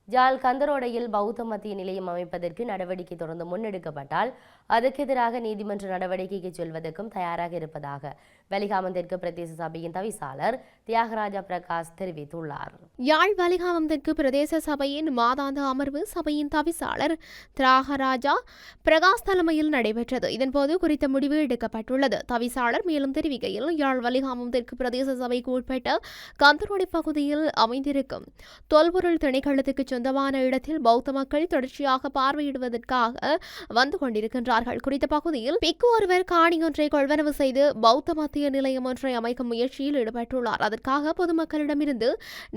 ஜாழ் கந்தரோடையில் பௌத்த மத்திய நிலையம் அமைப்பதற்கு நடவடிக்கை தொடர்ந்து முன்னெடுக்கப்பட்டால் அதற்கு எதிராக நீதிமன்ற நடவடிக்கைக்கு செல்வதற்கும் தயாராக இருப்பதாக வலிகாமம் தெற்கு பிரதேச சபையின் தவிசாளர் தியாகராஜா பிரகாஷ் தெரிவித்துள்ளார். யாழ் வலிகாமம் தெற்கு பிரதேச சபையின் மாதாந்த அமர்வு சபையின் தவிசாளர் தியாகராஜா பிரகாஷ் தலைமையில் நடைபெற்றது. இதன்போது குறித்த முடிவு எடுக்கப்பட்டுள்ளது. தவிசாளர் மேலும் தெரிவிக்கையில், யாழ் வலிகாமம் தெற்கு பிரதேச சபைக்கு உட்பட்ட கந்தரோடை பகுதியில் அமைந்திருக்கும் தொல்பொருள் திணைக்களத்துக்கு சொந்தமான இடத்தில் பௌத்த மக்கள் தொடர்ச்சியாக பார்வையிடுவதற்காக வந்து கொண்டிருக்கின்றார்கள். குறித்த பகுதியில் பிக்கு ஒருவர் காணி ஒன்றை கொள்வனவு செய்து பௌத்த மத்திய நிலையம் ஒன்றை அமைக்கும் முயற்சியில் ஈடுபட்டுள்ளார். அதற்காக பொதுமக்களிடமிருந்து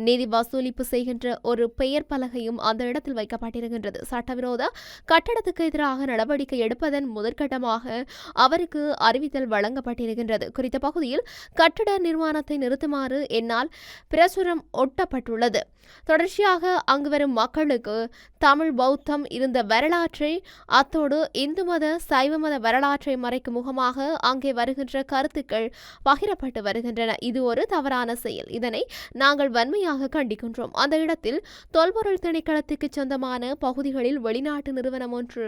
நிதி வசூலிப்பு செய்கின்ற ஒரு பெயர் பலகையும் அந்த இடத்தில் வைக்கப்பட்டிருக்கின்றது. சட்டவிரோத கட்டடத்துக்கு எதிராக நடவடிக்கை எடுப்பதன் முதற்கட்டமாக அவருக்கு அறிவித்தல் வழங்கப்பட்டிருக்கின்றது. குறித்த பகுதியில் கட்டட நிர்மாணத்தை நிறுத்துமாறு என்னால் பிரசுரம் ஒட்டப்பட்டுள்ளது. தொடர்ச்சியாக அங்கு வரும் மக்களுக்கு தமிழ் பௌத்தம் இருந்த வரலாற்றை, அத்தோடு இந்து மத சைவ மத வரலாற்றை மறைக்கும் முகமாக அங்கே வருகின்ற கருத்துக்கள் பகிரப்பட்டு வருகின்றன. இது ஒரு தவறான செயல். இதனை நாங்கள் வன்மையாக கண்டிக்கின்றோம். அந்த இடத்தில் தொல்பொருள் திணைக்களத்துக்கு சொந்தமான பகுதிகளில் வெளிநாட்டு நிறுவனம் ஒன்று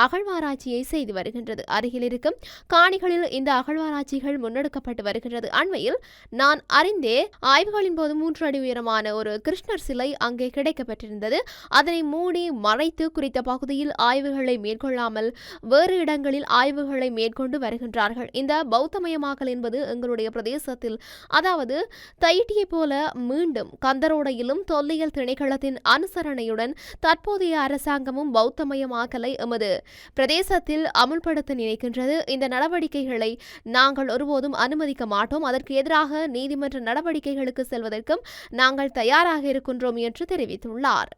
அகழ்வாராய்ச்சியை செய்து வருகின்றது. அருகில் இருக்கும் காணிகளில் இந்த அகழ்வாராய்ச்சிகள் முன்னெடுக்கப்பட்டு வருகின்றது. அண்மையில் நான் அறிந்தே ஆய்வுகளின் போது 3 அடி உயரமான ஒரு கிருஷ்ணர் சிலை அங்கே கிடைக்கப்பட்டிருந்தது. அதனை மூடி மறைத்து குறித்த பகுதியில் ஆய்வுகளை மேற்கொள்ளாமல் வேறு இடங்களில் ஆய்வுகளை மேற்கொண்டு வருகின்றார்கள். இந்த பௌத்தமயமாக்கல் என்பது எங்களுடைய பிரதேசத்தில், அதாவது தைட்டியை போல மீண்டும் கந்தரோடையிலும் தொல்லியல் திணைக்களத்தின் அனுசரணையுடன் தற்போதைய அரசாங்கமும் பௌத்தமயமாக்கலை எமது பிரதேசத்தில் அமுல்படுத்த நினைக்கின்றது. இந்த நடவடிக்கைகளை நாங்கள் ஒருபோதும் அனுமதிக்க மாட்டோம். அதற்கு எதிராக நீதிமன்ற நடவடிக்கைகளுக்கு செல்வதற்கும் நாங்கள் தயாராக இருக்கின்றோம் என்று தெரிவித்துள்ளார்.